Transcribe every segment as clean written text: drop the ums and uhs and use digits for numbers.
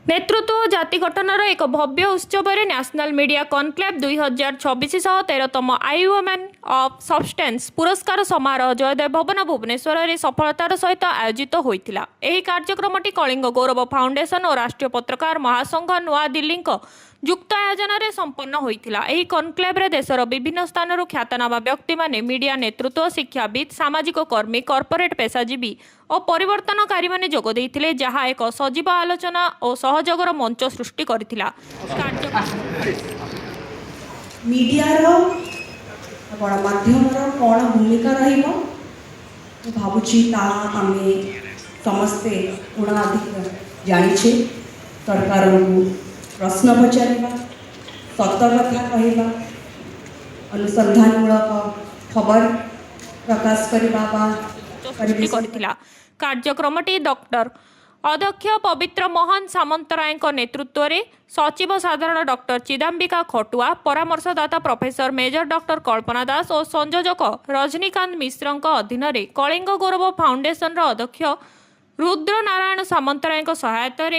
नेतृत्व और जाति गठनर एक भव्य उत्सव नेशनल मीडिया कॉन्क्लेव 2026-13तम आई वुमेन ऑफ सब्सटेंस पुरस्कार समारोह जयदेव भवन भुवनेश्वर में सफलतार सहित आयोजित होता। यह कार्यक्रमटी कलिंग गौरव फाउंडेशन और राष्ट्रीय पत्रकार महासंघ नुआ दिल्ली युक्त आयोजन में संपन्न होता। यह कॉन्क्लेव देशर विभिन्न स्थान ख्यातनामा व्यक्ति माने मीडिया नेतृत्व शिक्षाविद सामाजिक कर्मी कॉर्पोरेट पेशाजीवी और परिवर्तनकारी माने जोग देइथिले, जहाँ एक सजीव आलोचना और सहयोगर मंच सृष्टि करथिला। मीडियार गणमाध्यमर कौन भूमिका रहिबो भावुची आमे समस्ते गुणाधिक जानिछे। सरकार को प्रश्न पचारिबा, सत कथा कहवा, अनुसंधानमूलक खबर प्रकाश करथिला। कार्यक्रमटी डॉक्टर अध्यक्ष पवित्र मोहन सामंतराय नेतृत्व में सचिव साधारण डॉक्टर चिदाम्बिका खटुआ, परामर्शदाता प्रोफेसर मेजर डॉक्टर कल्पना दास और संयोजक रजनीकांत मिश्र अधीन कलिंग गौरव फाउंडेशन अध्यक्ष रुद्र नारायण सामंतराय सहायता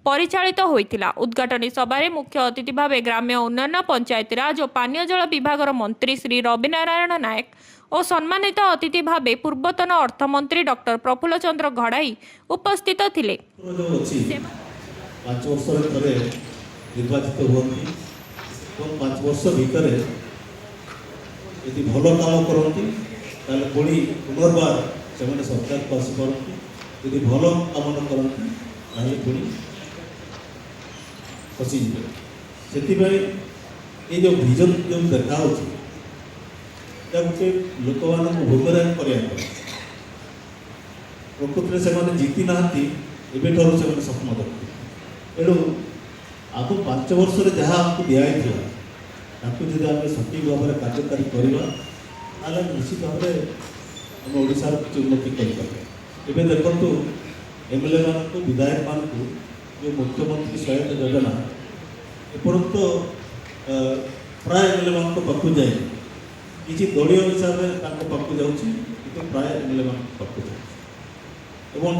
परिचालित होइतिला। उद्घाटनी सभारे मुख्य अतिथि भाव ग्राम्य उन्नयन पंचायतीराज और पानीय जल विभाग मंत्री श्री रवि नारायण नायक और सम्मानित अतिथि भाव पूर्वतन अर्थमंत्री डॉक्टर प्रफुल्ल चंद्र घड़ाई उपस्थित थिले। 5 वर्ष निर्वाचित होती 5 वर्ष भितर यदि भल काम करती पुणी पुनर्बार से सरकार को आसपारती, यदि भल काम न करती पुणी फसीजे। से जो विजन जो देखा गोटे लोक मान भूमिराम कर प्रकृति से जीति ना से स्वप्न देखते। तेणु आगु 5 वर्ष जहाँ आमको दिखाई जब आम सठिक भाव में कार्यकारी करवा निश्चित भाव आम ओडार किसी उन्नति करें। देखु एमएलए मान विधायक मान जो मुख्यमंत्री सहायता योजना एपर्त प्राय एमएलए मान पाक जाए किसी दलीय हिसाब से पाक जाऊँगी प्राय एमएलए मान पाक जाए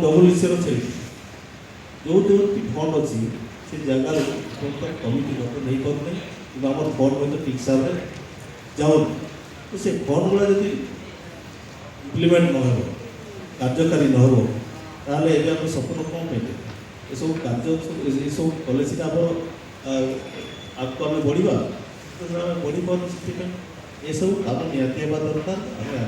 डब्ल्यूसी से जो जो फंड अच्छी से जगार कमिटी गठन नहीं पारे कि आम फंड ठीक हिसाब से जाऊँ तो से फंड गुड़ा यदि इम्प्लीमेंट न हो कार्यकारी न हो ताले आम सपन कौन पे ये सब कार्य ये सब कले सीधा आपको आम बढ़ा तो बढ़ी पार से ये सब काम निहती होगा दरकार। आम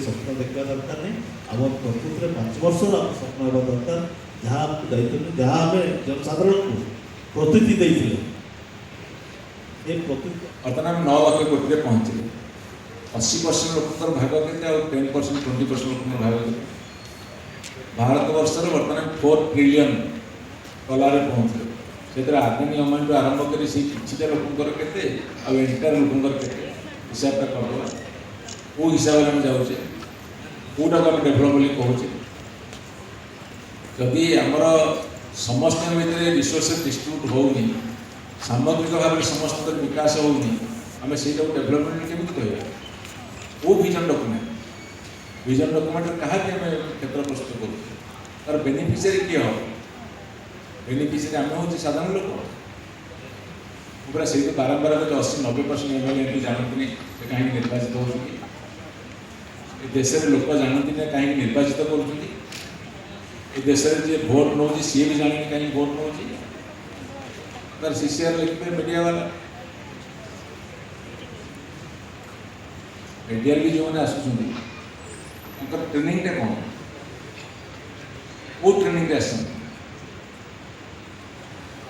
स्वप्न देखा दरकार नहीं आम प्रकृति 5 वर्ष आम स्वप्न होगा दरकार जहाँ आपको दायित्व जहाँ आम जनसाधारण को प्रतिनिधि देते बर्तमान 9 लाख कोटी पहुँचे 80% लोक भाग के 10% 20% लोक भाग भारत वर्ष बर्तमान 4 ट्रिलियन डॉलर पहुँचे से आगामी अमाउंट आरंभ कर किसी लोकर के एंटायर लोकर के हिसाबटा करदेवा कौ हिसाब से आम जाऊे कौटा को आम डेभलप कहूँ जदि आमर समस्त भितर रिसोर्सेस डिस्ट्रीब्यूट होनी सामग्रिक भाव में समस्त विकास होनी आम से डेभलपमेंट केमी कह वो विजन डॉक्यूमेंट क्या क्षेत्र प्रस्तुत कर तार बेनिफिशियरी किए हम बेनिफिशियरी आम हूँ साधारण लोक पूरा से बारंबार 80-90% एमएलए जानती कहीं निर्वाचित हो देश में लोक जानती ना कहीं निर्वाचित कर देश में जी भोट नौ सी भी जानी कहीं भोट नौ तार सीसीआर लिखते मीडिया वाला मीडिया भी जो मैंने आसुँच ट्रेनिंगटा कौन वो ट्रेनिंग आस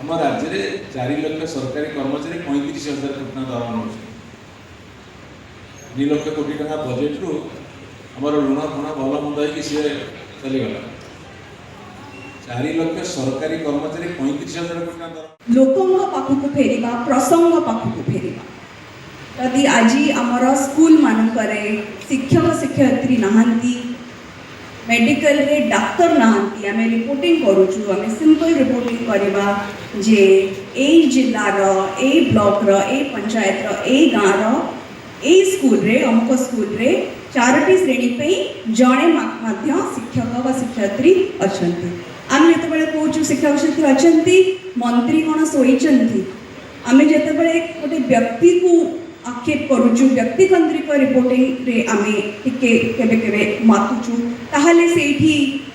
आम राज्य में 4 लाख सरकारी कर्मचारी 35,000 कोटी दरमा नौ 2 लाख कोटी टका बजेट रू आम ऋण फुण भल मंद हो सी चलीगला 4 लाख सरकारी कर्मचारी 35,000 कोटी दरमा लोकों पाखक फेरिबा प्रसंग पाखक फेरिबा यदि आज आमर स्कूल मानकरे शिक्षक शिक्षयित्री नहांती मेडिकल रे डॉक्टर नहांती आम रिपोर्टिंग करूँ आम सिंपल रिपोर्टिंग करवा जे ए जिलार ए ब्लॉक रो ए पंचायत रो ए गाँव रो ए स्कूल रे अमुक स्कूल रे 4टी श्रेणी पे जड़े शिक्षक व शिक्षयित्री अच्छा। आम जो कौचु शिक्षक शिक्षक अच्छा मंत्री कौन शोचती आम जो गोटे व्यक्ति को आक्षेप करुचु व्यक्तिकेन्द्रिक रिपोर्टिंग रे आम टे मातुचु ताहले से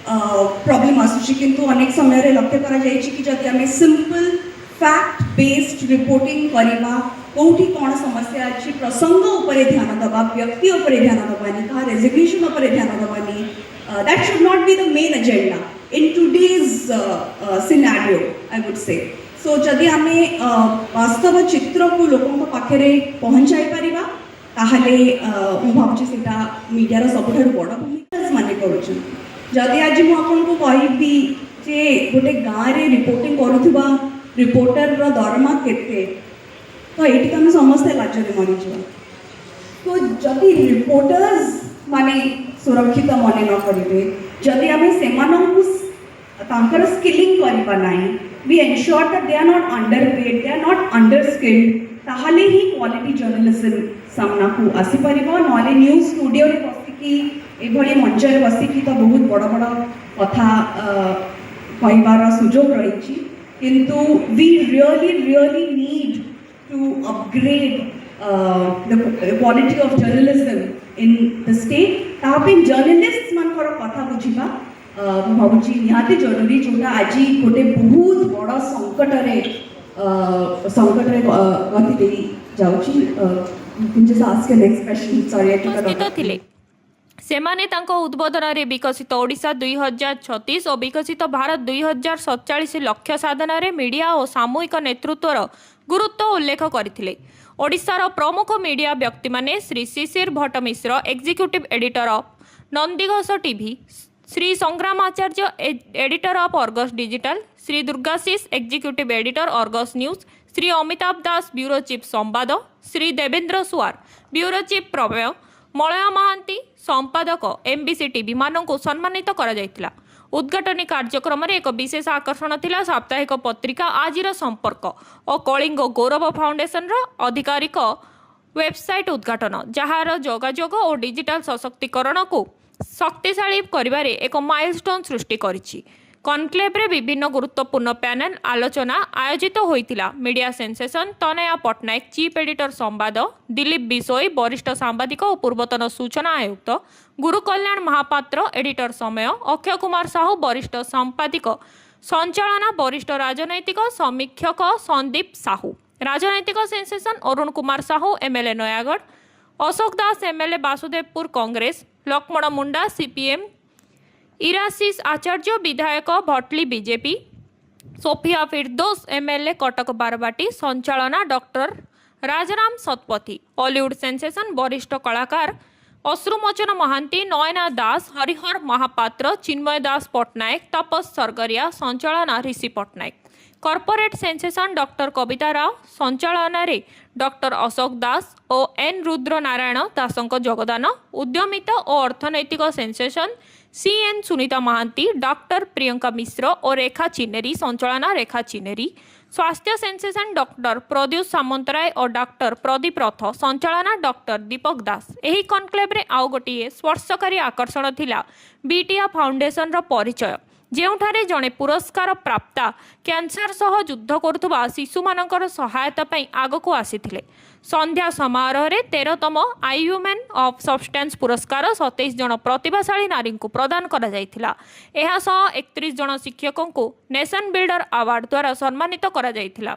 प्रॉब्लम आसुची किंतु अनेक समय लक्ष्य करा जायछि कि जदि आम सिंपल फैक्ट बेस्ड रिपोर्टिंग करवा कौटी कौन समस्या अच्छी प्रसंग उपरे ध्यान दबा व्यक्ति उपरे ध्यान दबानी कहा रेजिग्नेशन उपरे ध्यान दबानी that should not be the main agenda in today's scenario I would say so जदि आम वास्तव चित्र को लोकों पाखे पहुँचाई पारिबा ताहले मु भावुची सेटा मीडिया सबुठारु बड़ भूमिका माने करूछन जदि आज मु आपनको कहबी जे गोटे गाँव रे रिपोर्टिंग करुथबा रिपोर्टर रो दरमा केते तो ये आम समस्ते लाजरे मरीजा तो जदि रिपोर्टर्स माने सुरक्षित मन न करेंगे जदि आम से स्किलिंग करवा नहीं we ensure that they are not underpaid they are not underskilled ताहले ही क्वालिटी जर्नलिज्म सामना को आसी परिबो नले न्यूज स्टूडियो रे बसिकी एभली मंच रे बसिकी तो बहुत बड़ बड़ कथा कहबार सुजोग रही किंतु we really need to upgrade the quality of journalism in the state. तापिन journalists मानकर कथा बुझिबा भावुची निहाती जरूरी जोटा आज गोटे बहुत बड़ संकट रे गति देई जाउची just ask the next question sorry I took उपस्थित थिले सेमाने तांको उद्बोधन रे विकसित ओडिशा 2036 और विकसित भारत 2047 लक्ष्य साधन रे मीडिया और सामूहिक नेतृत्वर गुरुत्व उल्लेख करथिले ओडिशार प्रमुख मीडिया व्यक्ति माने Shri Shishir Bhatt Mishra executive editor of Nandighosh TV Shri Sangram Acharya editor of Argus digital Shri Durgashish executive editor Argus news Shri Amitabh Das bureau chief Sambad Shri Debendra Suar bureau chief Prameya Malaya Mahanti संपादक एमबीसी टीवी मानक सम्मानित करा जायतिला उद्घाटनी कार्यक्रम में एक विशेष आकर्षण थिला साप्ताहिक पत्रिका आजिर संपर्क और कलिंग गौरव फाउंडेशन आधिकारिक वेबसाइट उद्घाटन जार जोगाजोग और डिजिटल सशक्तिकरण को शक्तिशाली करिबारे एक माइलस्टोन सृष्टि करिछि कनक्लेव रे विभिन्न गुरुत्वपूर्ण पैनल आलोचना आयोजित होइतिला media sensation Tanaya Patnaik chief editor संवाद दिलीप बिसोई वरिष्ठ सांबादिक और पूर्वतन सूचना आयुक्त गुरु कल्याण महापात्र एडिटर समय अक्षय कुमार साहू वरिष्ठ संपादिक संचालना वरिष्ठ राजनैतिक समीक्षक संदीप साहू राजनैतिक sensation Arun Kumar Sahu MLA Nayagarh Ashok Das MLA Basudevpur Congress Laxman Munda CPM Irasish Acharya विधायक भटली बीजेपी सोफिया फिरदोस एमएलए कटक बारबाटी संचालना doctor Rajaram Satpathy Hollywood sensation वरिष्ठ कलाकार अश्रुमोचन महांती नयना दास हरिहर महापात्र चिन्मय दास पट्टनायक तापस सरगरिया संचालना Rishi Pattnaik corporate sensation doctor Kavita Rao संचालना रे डॉक्टर अशोक दास और एन रुद्र नारायण दासों योगदान उद्यमिता और अर्थनैतिक sensation CN Sunita Mohanty doctor Priyanka Mishra और रेखा चिन्नेरी संचालना रेखा चिन्नेरी स्वास्थ्य सेंसेशन डॉक्टर प्रद्युष सामंतराय और डॉक्टर प्रदीप रथ संचालना डॉक्टर दीपक दास एही कनक्लेव रे आउ गोटिए स्पर्शकारी आकर्षण थिला बीटिया फाउंडेशन रो परिचय ଯେଉଁଠାରେ ଜଣେ ପୁରସ୍କାର ପ୍ରାପ୍ତା କ୍ୟାନ୍ସର ସହ ଯୁଦ୍ଧ କରୁଥିବା ଶିଶୁମାନଙ୍କର ସହାୟତା ପାଇଁ ଆଗକୁ ଆସିଥିଲେ ସନ୍ଧ୍ୟା ସମାରୋହରେ 13ତମ ଆଇୟୁମେନ୍ ଅଫ୍ ସବଷ୍ଟାନ୍ସ ପୁରସ୍କାର 27 ଜଣ ପ୍ରତିଭାଶାଳୀ ନାରୀଙ୍କୁ ପ୍ରଦାନ କରାଯାଇଥିଲା ଏହା ସହ 31 ଜଣ ଶିକ୍ଷକଙ୍କୁ ନେସନ୍ ବିଲ୍ଡର ଆୱାର୍ଡ ଦ୍ୱାରା ସମ୍ମାନିତ କରାଯାଇଥିଲା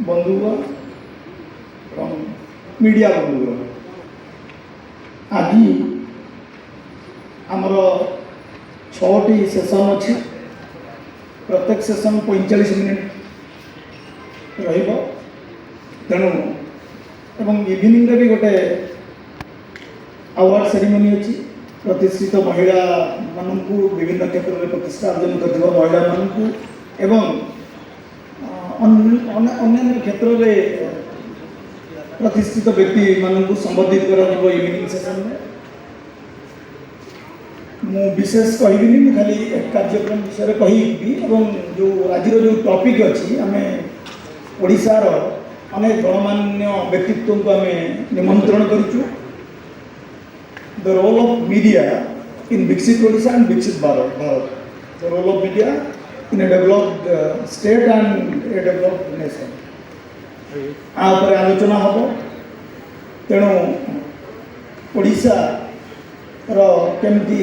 ବନ୍ଧୁଗଣ ଏବଂ ମିଡ଼ିଆ ବନ୍ଧୁଗଣ आज आमर 6टी सेसन अच्छी प्रत्येक सेसन 45 मिनिट तेणु एवं इवनिंग भी गोटे अवार्ड सेरेमनी अच्छी प्रतिष्ठित महिला मानक विभिन्न क्षेत्र में प्रतिष्ठा अर्जन कर महिला मानक एवं अन्य क्षेत्र में प्रतिष्ठित व्यक्ति मानक संबोधित कर इवनिंग सेशन में मु विशेष कहबी खाली कार्यक्रम विषय कहबी जो आज जो टॉपिक अच्छी आम ओडिशार अनेक गणमान्य व्यक्तित्व को आम निमंत्रण करूँ the role of media in Viksit Odisha and Viksit Bharat. The role of media in a developed state and a developed nation. आ ଉପରେ ଆଲୋଚନା ହେବ। ତେଣୁ ଓଡ଼ିଶାର କେମିତି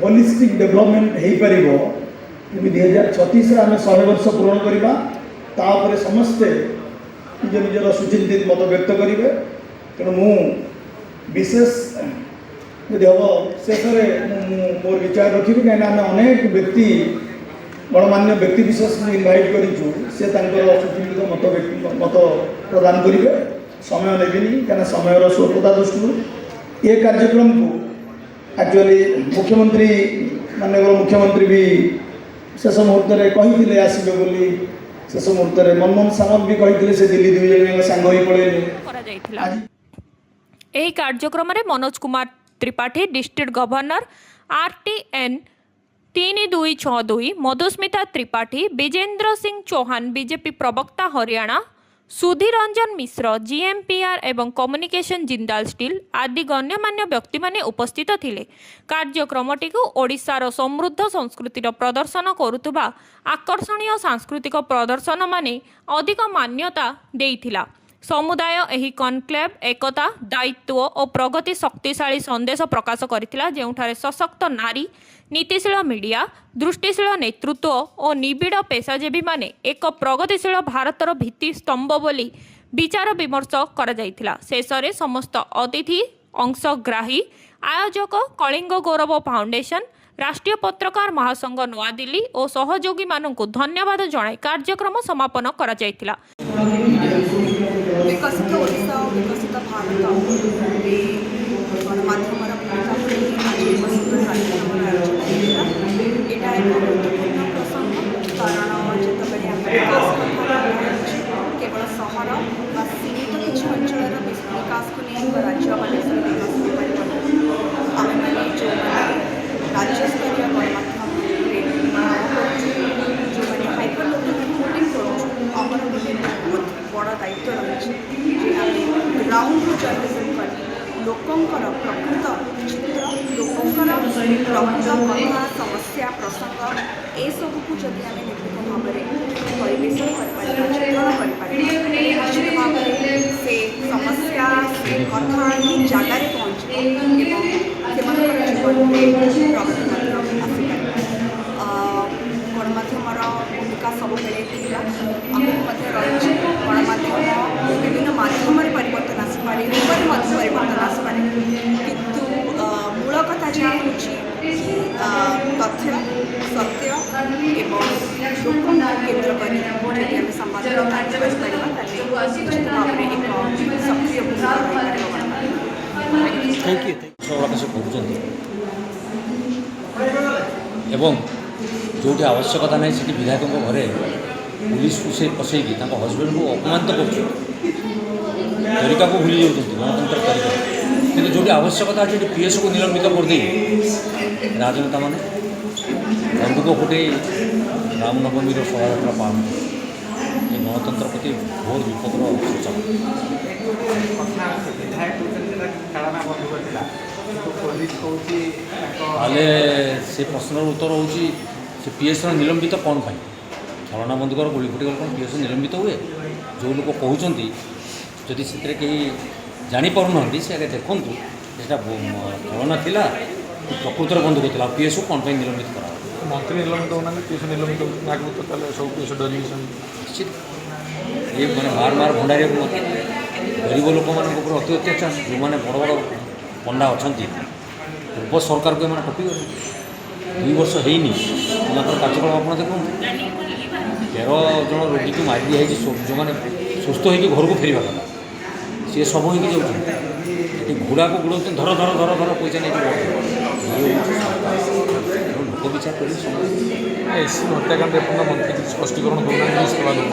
ହୋଲିଷ୍ଟିକ୍ ଡେଭଲପମେଣ୍ଟ ହେଇପାରିବ, ଯେମିତି 2036ରେ ଆମେ 100 ବର୍ଷ ପୂରଣ କରିବା, ତା ଉପରେ ସମସ୍ତେ ନିଜ ନିଜର ସୁଚିନ୍ତିତ ମତ ବ୍ୟକ୍ତ କରିବେ। ତେଣୁ ମୁଁ ବିଶେଷ ଯଦି ହେବ ଶେଷରେ ମୁଁ ମୋର ବିଚାର ରଖିବି, କାହିଁକିନା ଆମେ ଅନେକ ବ୍ୟକ୍ତି ଗଣମାନ୍ୟ ବ୍ୟକ୍ତି ବିଶେଷଙ୍କୁ ଇନଭାଇଟ୍ କରିଛୁ, ସେ ତାଙ୍କର ସୁଚିନ୍ତିତ ମତ ପ୍ରଦାନ କରିବେ। ସମୟ ନେବିନି, କାହିଁକିନା ସମୟର ସ୍ୱଳ୍ପତା ଦୃଷ୍ଟିରୁ ଏ କାର୍ଯ୍ୟକ୍ରମକୁ ଆକ୍ଚୁଆଲି ମୁଖ୍ୟମନ୍ତ୍ରୀ ମାନ୍ୟବର ମୁଖ୍ୟମନ୍ତ୍ରୀ ବି ଶେଷ ମୁହୂର୍ତ୍ତରେ କହିଥିଲେ ଆସିବେ ବୋଲି। ଶେଷ ମୁହୂର୍ତ୍ତରେ ମନମୋହନ ସାମନ୍ତ ବି କହିଥିଲେ, ସେ ଦିଲ୍ଲୀ 2 ଜଣ ସାଙ୍ଗ ହୋଇ ପଳେଇଲେ। କରାଯାଇଥିଲା। ଏହି କାର୍ଯ୍ୟକ୍ରମରେ Manoj Kumar Tripathi district governor RTN 3262, Madhusmita Tripathi, Bijendra Singh Chauhan BJP ପ୍ରବକ୍ତା ହରିୟାଣା, ସୁଧୀର ରଞ୍ଜନ ମିଶ୍ର GMPR ଏବଂ କମ୍ୟୁନିକେସନ ଜିନ୍ଦାଲ ଷ୍ଟିଲ୍ ଆଦି ଗଣ୍ୟମାନ୍ୟ ବ୍ୟକ୍ତିମାନେ ଉପସ୍ଥିତ ଥିଲେ। କାର୍ଯ୍ୟକ୍ରମଟିକୁ ଓଡ଼ିଶାର ସମୃଦ୍ଧ ସଂସ୍କୃତିର ପ୍ରଦର୍ଶନ କରୁଥିବା ଆକର୍ଷଣୀୟ ସାଂସ୍କୃତିକ ପ୍ରଦର୍ଶନମାନେ ଅଧିକ ମାନ୍ୟତା ଦେଇଥିଲା। ସମୁଦାୟ ଏହି କନକ୍ଲେଭ୍ ଏକତା, ଦାୟିତ୍ୱ ଓ ପ୍ରଗତି ଶକ୍ତିଶାଳୀ ସନ୍ଦେଶ ପ୍ରକାଶ କରିଥିଲା, ଯେଉଁଠାରେ ସଶକ୍ତ ନାରୀ, ନୀତିଶୀଳ ମିଡ଼ିଆ, ଦୃଷ୍ଟିଶୀଳ ନେତୃତ୍ୱ ଓ ନିବିଡ଼ ପେଶାଜୀବୀମାନେ ଏକ ପ୍ରଗତିଶୀଳ ଭାରତର ଭିତ୍ତିସ୍ତମ୍ଭ ବୋଲି ବିଚାର ବିମର୍ଶ କରାଯାଇଥିଲା। ଶେଷରେ ସମସ୍ତ ଅତିଥି, ଅଂଶଗ୍ରାହୀ, ଆୟୋଜକ, କଳିଙ୍ଗ ଗୌରବ ଫାଉଣ୍ଡେସନ, ରାଷ୍ଟ୍ରୀୟ ପତ୍ରକାର ମହାସଂଘ ନୂଆଦିଲ୍ଲୀ ଓ ସହଯୋଗୀମାନଙ୍କୁ ଧନ୍ୟବାଦ ଜଣାଇ କାର୍ଯ୍ୟକ୍ରମ ସମାପନ କରାଯାଇଥିଲା। विकसित ओडिशा और विकसित भारत गणमाध्यमर भूमिका आज एक सुंदर कार्यक्रम आयोजन होता। यहाँ एक गुरुत्वपूर्ण प्रसंग, कारण जितेबाला आम विकास कथा केवल सहर बा सीमित किसी अंचल विकास को नहीं राज्य विकास आम मैंने जो राज्यस्तरीय गणमाध्यम जो मैंने हाइपर लोकल रिपोर्टिंग करूँ, आमर गोटे बहुत बड़ दायित्व रही ग्राउंड जर्नलिज्म कर लोकंकर प्रकृत चित्र, लोकंकर प्रकृत कथा, समस्या, प्रसंग ए सबको जदि आम निर्भीक भाव में परिवेशन कर निश्चित भाव से समस्या से कथा ही जगार पहुँच जीवन में प्रगति आसपार। गणमाध्यमर भूमिका सब बेले आमको रही गणमाध्यम विभिन्न माध्यम परिवर्तन आसपे परिवर्तन आसपे, किंतु मूल कथा जहाँ हूँ तथ्य, सत्य एवं लोक केन्द्र कर संवाद निश्चित भाव में एक सक्रिय भूमिका जोटी आवश्यकता नहीं से विधायकों घरे पुलिस को से पसैकी हजबैंड को अपमानित कर तरीका को भूली जाऊँ गणतंत्र तरीका, कि जो आवश्यकता अच्छे PS को निलंबित करदे राजनेता मैंने बंदूक फुटे रामनवमी शोभा यात्रा पालन ये गणतंत्र प्रति बहुत विपदर सूचना। से प्रश्न उत्तर हूँ से PS निलंबित कौन पाई छलना बंदूकर गुड़ी फुटी गल कौन PS निलंबित हुए। जो लोग कहते जदि से कहीं जापर ना से आगे देखूँ सेटा छलना था प्रकृतर बंदूक था PS को कौन निलंबित करा मंत्री निलंबित होना PS निलंबित सब PS निश्चित ये मैंने बार बार भंडारी गरीब लोक मान अति अत्याचार जो मैंने बड़ बड़ पंडा अच्छा पूर्व सरकार को टपी गले 2 वर्ष होनी कार्यक्रम आप देखो 13 जन रोगी को मारी दिखाई जो मैंने सुस्थ हो घर को फेरवा कथा सी सब हो जाऊँ घोड़ा को गोड़ धर धर धर धर पैसा नहीं लोक विचार कर एससी हत्याकांड मंत्री स्पष्टीकरण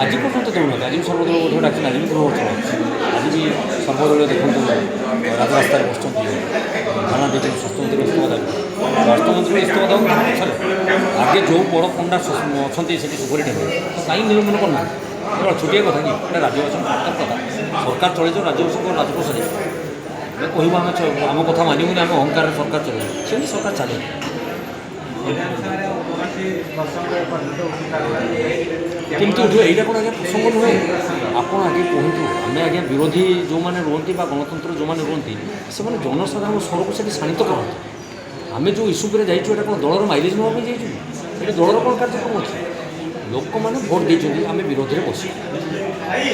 आज पर्यटन दौना आज भी सर्वदल बठक डाक आज भी गृह आज भी सर्वदल देखो राजरास्त बस थाना देखते स्वास्थ्यमंत्री इस्तीफा देवे स्वास्थ्यमंत्री इस्तीफा देव पक्षर आगे जो बड़ पंडा अच्छा से सुखरी टेबल तो कहीं निलंबन करना केवल छोटिया कथा कि राज्यवासी कथा सरकार चले राज्यवासी राजकोष कहू आम कथा मानबूनी आम अहंकार सरकार चले से सरकार चले केमती उठे यहाँ कौन आज्ञा प्रसंग नुहे आप आगे कहतु आम आज्ञा विरोधी जो मैंने रुहति गणतंत्र जो मैंने रुहति से जनसाधारण स्वरक से शाणित करते आम जो इश्यू पर जाइए यहाँ कौन दलर माइलेज नापी जाइए ये दलर कौन कार्यक्रम अच्छे लोक मैंने भोट देते आम विरोध में बस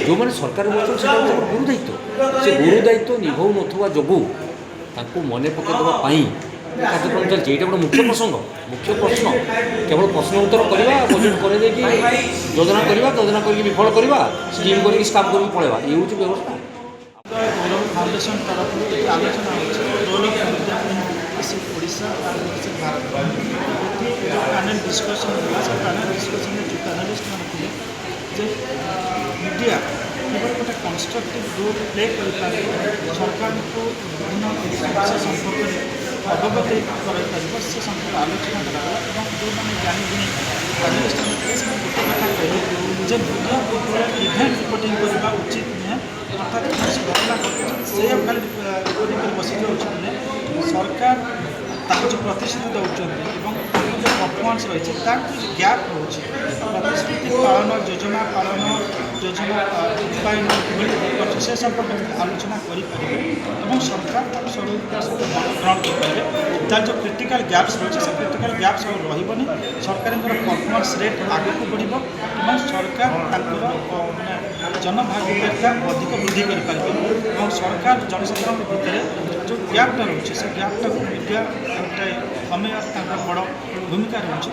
जो मैंने सरकार बस गुरु दायित्व से गुरु दायित्व निभौ नथवा जोगु मन पकईदेवाई कार्यक्रम चलती ये गोटे मुख्य प्रसंग मुख्य प्रश्न केवल प्रश्न उत्तर करवा बजेट कर योजना करवा योजना करके विफल करवा स्कीम करके स्टाफ करके पड़ेगा ये हूँ व्यवस्था गौरव फाउंडेशन तरफ आलोचना role of media in Odisha Bharat panel discussion हुआ पैनल डिस्कसन में जो पैनलिस्ट मैंने थे मीडिया केवल गोटे कन्स्ट्रक्टिव रोल प्ले कर सरकार को विभिन्न समस्या संपर्क अवगत कर से संपर्क आलोचना कराला जो मैंने ज्ञानी गुणी पैनलिस्ट गोटे कथा कहले जे मीडिया केवल इभेंट रिपोर्टिंग करवा उचित नुहे अर्थात घटना से खाली रिपोर्टिंग कर बस उचित नुहे सरकार जो प्रतिश्रुति दौरान जो परफॉर्मेंस रही है जो गैप रोचे प्रतिश्रुति पालन योजना रूपायन से संपर्क आलोचना करें सरकार ग्रहण करेंगे तार जो क्रिटिकल गैप्स रही है क्रिटिकल गैप्स और रही सरकार परफॉर्मेंस रेट आगे को बढ़ सरकार मानने जनभागीदारिता अधिक वृद्धि करें सरकार जनसाधारण भितर जो गैपटा रोचे से गैपटा मीडिया गोटे कमेयर बड़ भूमिका रोचे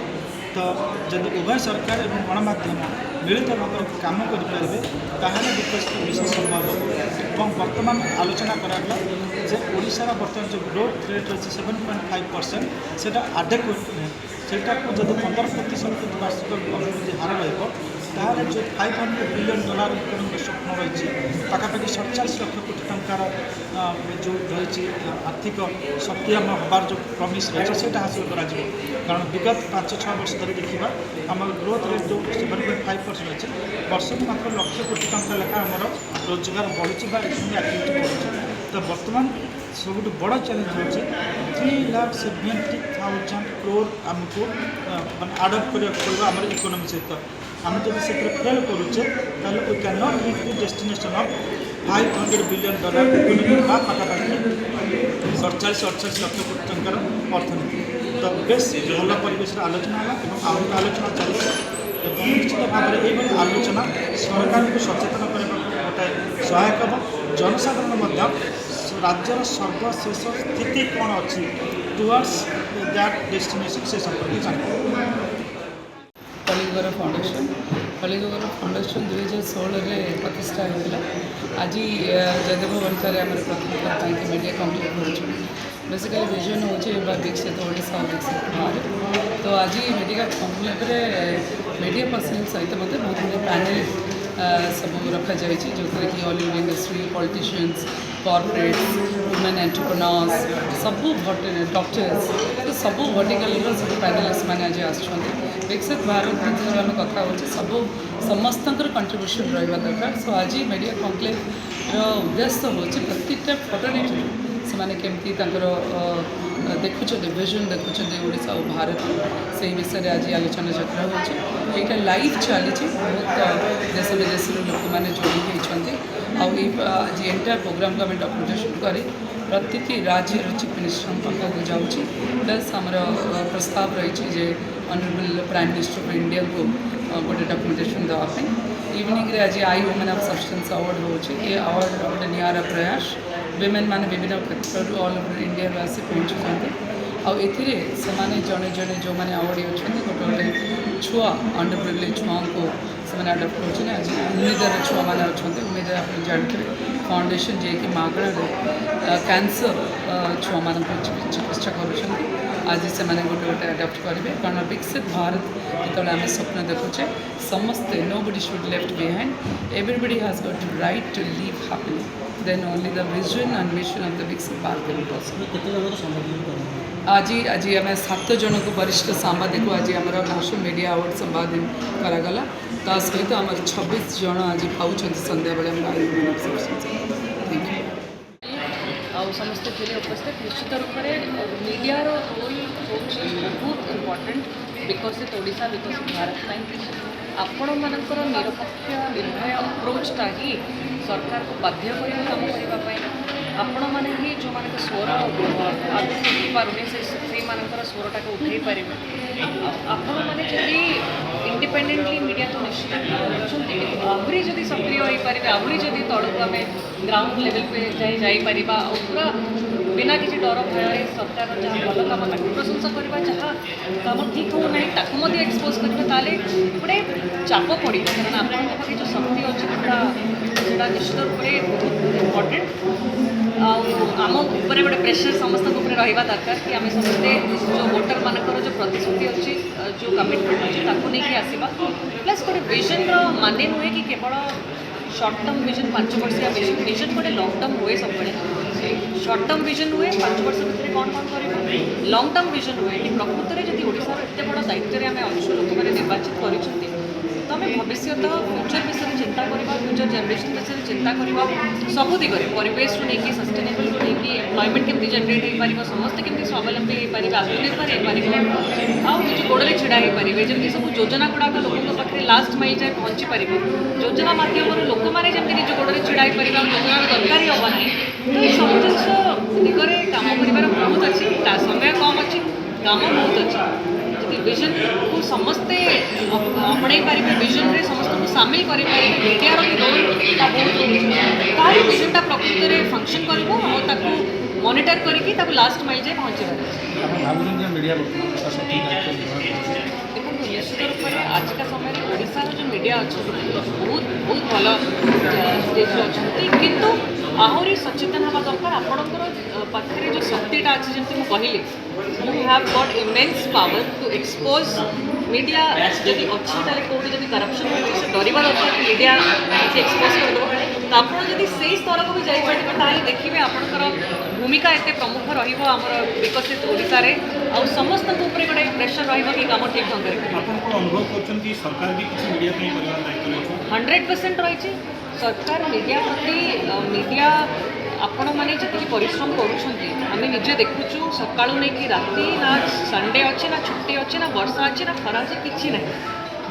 तो जब उभय सरकार और गणमाध्यम मिलित भाव कम करेंगे ताहले विकसित विशेष संभव और बर्तमान आलोचना कराला जे ओडिशार बर्तमान जो ग्रोथ रेट रही 7.5% से आडेक्वेट सेटा को जब 15% वार्षिक अभिवृद्धि हार रहा जो $500 बिलियन इकोनॉमिक स्वप्न रही पाखापाखि 47 लाख कोटी टंकार जो रही आर्थिक सक्रिय हबार जो प्रमिश रही है हासिल करा कारण विगत 5-6 वर्ष धरी देखा आम ग्रोथ रेट जो 7.5% रही वर्ष को मात्र 1 लाख कोटी टंका लेखा आमर रोजगार बढ़ी एक्टिविटी बढ़ी तो बर्तमान सब बड़ चैलेंज होचे 3,70,000 करोड़ आमको मैंने आडप्ट करवा आम इकोनॉमी सहित आम जब से फेल करुचे we can not reach the destination of $500 billion economy बा पाखापाखि 47-48 लाख कोटी टंकार अर्थनीति तो बेस भल परिवेश आलोचना है आम आलोचना चलती निश्चित भाव में ये आलोचना सरकार को सचेतन करने गोटे सहायक हम जनसाधारण राज्यर सर्वशेष स्थिति कौन अच्छी टुवर्ड्स दैट डेस्टिनेशन से संपर्क जान कलिगौरव फाउंडेशन 2016 प्रतिष्ठा होता आज जयदेव वंशार आम प्रथम मीडिया कम्प्लीट कर बेसिकली विजन हूँ विकसित ओडिशा विकसित भारत तो आज मीडिया कम्प्लीट मीडिया पर्सन सहित मत बहुत गुड पैनल सब रखा जाए जो कि all India industry politicians corporates women entrepreneurs सब डॉक्टर्स तो सब वर्टिकल सब पैनलिस्ट मैंने आज आसुँच विकसित भारत विषय आम कथा हो सब समस्त कंट्रीब्यूशन रहा दरकार सो आज मीडिया कॉन्क्लेव उद्देश्य हूँ प्रत्येकटा फटोनिटी से केमती देखुं विजन देखुं ओडिशा और भारत से विषय आज आलोचना चक्र हो लाइव चली बहुत देश विदेश लोक मैंने जोड़ी होती आज एंटायर प्रोग्राम को आम डॉक्यूमेंटेशन कर प्रत्येक राज्य चीफ मिनिस्टर पाखक जाऊँगी प्लस आमर प्रस्ताव रही honourable prime minister of India को गोटे डॉक्यूमेंटेशन देवाई इवनिंग आज आई वुमेन ऑफ सब्सटेंस अवार्ड हो अवार्ड गोटे निरा प्रयास विमेन मैंने विभिन्न क्षेत्र ऑल ओवर इंडिया आसी पहुँचुंट आने जड़े जड़े जो मैंने अवार्ड अच्छा गोटे गोटे छुआ अंडर प्रिविलेज छुआ को से आडप्ट कर आज उम्मीदर छुआ मैंने अच्छा उम्मीदर आप जानते फाउंडेशन जी कि मागणार कैंसर छुआ मान चिकित्सा कर आज से मैंने गोटे गोटे आडप्ट करेंगे कारण विकसित भारत जो आम स्वप्न देखुचे समस्ते nobody should left behind everybody has got right to live happily then only the vision and mission of the विकसित भारत कैन पॉसिबल आज आज आम 7 जन को वरिष्ठ सांबादिक आज आम नेशनल मीडिया अवार्ड संवादन करागला ता सहित आम 26 जन आज पाँच संध्या बेले थैंक यू समस्ते थे उपस्थित निश्चित रूप से मीडिया रोल हूँ बहुत इम्पोर्टेंट विकसित ओडिशा विकसित भारत आपण मानकर निरपेक्ष निर्भय अप्रोचटा ही सरकार को बाध्य कर काम करने आपण मैंने ही जो मान स्वर आगे उठी पारे से स्वरटा को उठे पारे आपण मैंने जदि इंडिपेंडेंटली मीडिया तो निश्चित आहरी जदि सक्रिय हो पारे आहरी जदि तौक आम ग्राउंड लेवल पे जापर पूरा बिना किसी डर भय सरकार जहाँ भल कम ताकू प्रशंसा करवा जहाँ कम ठीक हो ना एक्सपोज करें गोटे चाप पड़ कारण आपके जो शक्ति अच्छी निश्चित रूप से बहुत इम्पोर्टेंट आम उपर गोटे प्रेसर समस्त रहा दरकार कि आम समस्ते जो वोटर मानकर जो प्रतिश्रुति अच्छी जो कमिटमेंट अच्छी नहीं आसवा प्लस गोटे विजन मान नुहे कि केवल शॉर्ट टर्म विजन 5 वर्षिया विजन विजन गोटे लॉन्ग टर्म हुए सब शॉर्ट टर्म विजन हुए 5 वर्ष भितर कौन कौन कर लॉन्ग टर्म विजन हुए कि प्रकृत में जब ओडिशार एत बड़ दायित्व आम अच्छु लोक मैंने निर्वाचित कर तो आम भविष्य फ्यूचर विषय चिंता करवा फ्यूचर जनरेशन विषय चिंता करवा सब दिगरे परिवेश रू नहीं सस्टेनेबल रू नहीं एम्प्लॉयमेंट केमती जनरेट हो पार समस्ते केमती स्वावलंबी हो पारे आत्मनिर्भर हो पारे आउ निज गोड़े छिड़ा हो पारे जमी सब योजना गुड़ाक लोकों पाखे लास्ट माइल जाए पहुँची पार योजना मध्यम लोक मैंने जमी निज गोड़े छिड़ा हो पारे योजनार दरकार ही हेना तो ये सब जिन दिगरे काम कर बहुत अच्छी समय कम अच्छी काम बहुत अच्छी विजन को समस्ते अपने पारे विजन रे समस्त को सामिल कर मीडिया रोल बहुत विजनटा प्रकृत में फंक्शन कर मॉनिटर करके लास्ट माइल जाए पहुँचे मीडिया देखो निश्चित रूप से आज का समय में ओडिशार जो मीडिया अच्छा बहुत बहुत भल स्टेज अच्छा किंतु आहरी सचेतन हवा दरकार आपणकर पाखे जो शक्तिटा अच्छी जमी मुझे कहली you have got immense power to expose media जब अच्छी ताले कौटी जब करप्शन होती डरवा दरकार कि मीडिया एक्सपोज करदेव तो आप से स्तर को भी जापर देखिए आपंकर भूमिका एत प्रमुख रमर विकसित ओडिशा आ समस्त गोटे प्रेसर रही कम ठीक ढंग से सरकार भी किसी मीडिया 100% रही सरकार मीडिया प्रति मीडिया आपण मैंने जी परिश्रम करें निजे देखुचु सका नहीं कि राति ना संडे अच्छे ना छुट्टी अच्छे ना वर्षा अच्छे ना खरा अच्छे कि ना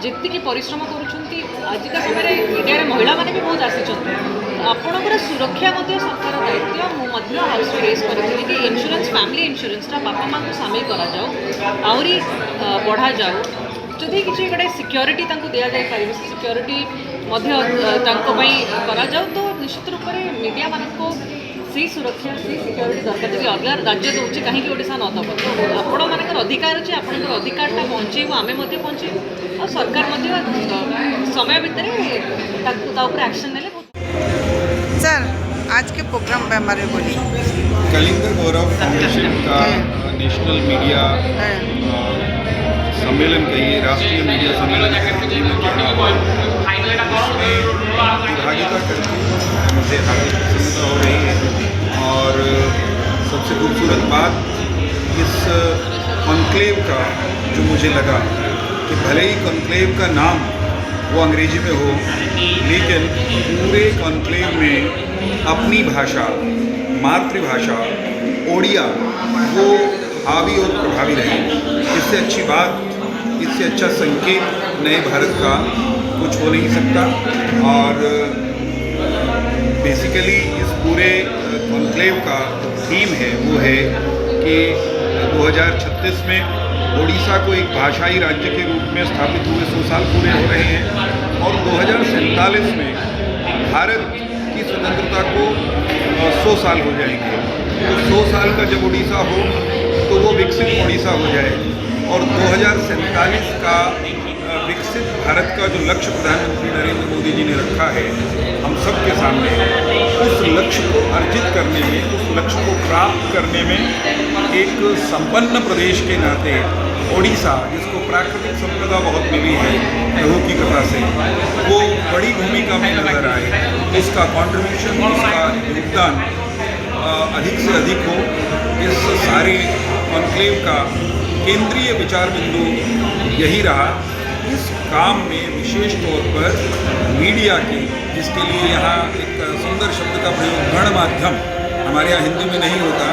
जी परिश्रम करिका समय मीडिया महिला मैंने भी बहुत आसी आपणकर सुरक्षा सरकार दायित्व मुझे हाउस रेज करी कि इंश्योरेंस फैमिली इंश्योरेंसटा बापा माँ को सामिल करा आहरी बढ़ा जाऊ जदि किसी गोटे सिक्योरिटी दि जाए सिक्योरिटी करा तो निश्चित रूप से मीडिया मानक से सुरक्षा से सिक्योरिटी दरकार जब अलग राज्य दूसरी कहीं ओडिशा न दब तो आपण मानकर अधिकार अच्छे आप अधिकारटा पहुँचेबू आम पहुँचेबू और सरकार समय भितर एक्शन ने सर आज के प्रोग्राम पे हमारे बोलिए कलिंगर गौरव फाउंडेशन का नेशनल मीडिया सम्मेलन कहिए राष्ट्रीय मीडिया सम्मेलन भागीदार करके मुझे हार्दिक प्रसन्नता हो रही है और सबसे खूबसूरत बात इस कॉन्क्लेव का जो मुझे लगा कि भले ही कॉन्क्लेव का नाम वो अंग्रेजी में हो लेकिन पूरे कॉन्क्लेव में अपनी भाषा मातृभाषा ओडिया वो हावी और प्रभावी रहे। इससे अच्छी बात इससे अच्छा संकेत नए भारत का कुछ हो नहीं सकता और बेसिकली इस पूरे कॉन्क्लेव का थीम है वो है कि 2036 में ओडिशा को एक भाषाई राज्य के रूप में स्थापित हुए 100 साल पूरे हो रहे हैं और 2047 में भारत की स्वतंत्रता को 100 साल हो जाएंगे। तो 100 साल का जब ओडिशा हो तो वो विकसित ओडिशा हो जाए और 2047 का विकसित भारत का जो लक्ष्य प्रधानमंत्री नरेंद्र मोदी जी ने रखा है हम सब के सामने उस लक्ष्य को अर्जित करने में उस लक्ष्य को प्राप्त करने में एक संपन्न प्रदेश के नाते ओडिशा जिसको प्राकृतिक संपदा बहुत मिली है प्रभु की कृपा से वो बड़ी भूमिका में नजर आए उसका कॉन्ट्रीब्यूशन उसका योगदान अधिक से अधिक हो। इस सारे कॉन्क्लेव का केंद्रीय विचार बिंदु यही रहा। इस काम में विशेष तौर पर मीडिया की जिसके लिए यहाँ एक सुंदर शब्द का प्रयोग गणमाध्यम हमारे यहाँ हिंदी में नहीं होता,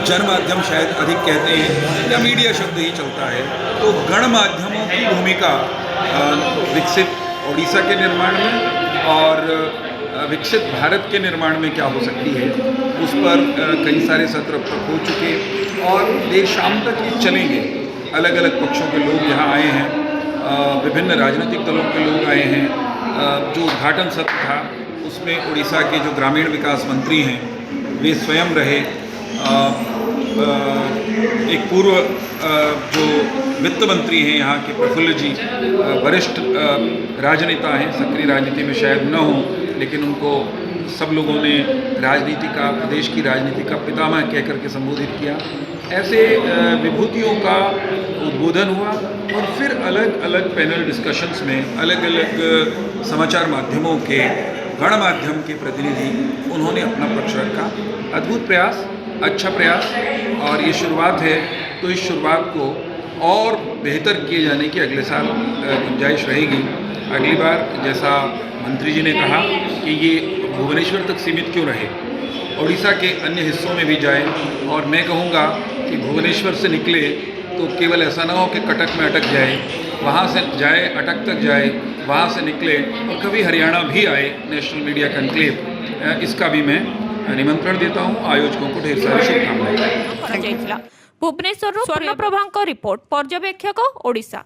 जनमाध्यम शायद अधिक कहते हैं या मीडिया शब्द ही चलता है। तो गण माध्यमों की भूमिका विकसित ओडिशा के निर्माण में और विकसित भारत के निर्माण में क्या हो सकती है, उस पर कई सारे सत्र हो चुके और देर शाम तक ये चलेंगे। अलग अलग पक्षों के लोग यहाँ आए हैं, विभिन्न राजनीतिक दलों के लोग आए हैं। जो उद्घाटन सत्र था उसमें उड़ीसा के जो ग्रामीण विकास मंत्री हैं वे स्वयं रहे। एक पूर्व जो वित्त मंत्री हैं यहाँ के प्रफुल्ल जी, वरिष्ठ राजनेता हैं, सक्रिय राजनीति में शायद न हो, लेकिन उनको सब लोगों ने राजनीति का, प्रदेश की राजनीति का पितामह कह करके संबोधित किया। ऐसे विभूतियों का उद्बोधन हुआ और फिर अलग अलग पैनल डिस्कशंस में अलग अलग समाचार माध्यमों के, गणमाध्यम के प्रतिनिधि उन्होंने अपना पक्ष रखा। अद्भुत प्रयास, अच्छा प्रयास, और ये शुरुआत है, तो इस शुरुआत को और बेहतर किए जाने की अगले साल गुंजाइश रहेगी। अगली बार जैसा मंत्री जी ने कहा कि ये भुवनेश्वर तक सीमित क्यों रहे, उड़ीसा के अन्य हिस्सों में भी जाए, और मैं कहूँगा कि भुवनेश्वर से निकले तो केवल ऐसा ना हो कि कटक में अटक जाए, वहाँ से जाए, अटक तक जाए, वहाँ से निकले और कभी हरियाणा भी आए नेशनल मीडिया कॉन्क्लेव। इसका भी मैं निमंत्रण देता हूँ। आयोजकों को ढेर सारी शुभकामनाएं। भुवनेश्वर स्वर्णप्रभा रिपोर्ट, पर्यवेक्षक ओडिशा।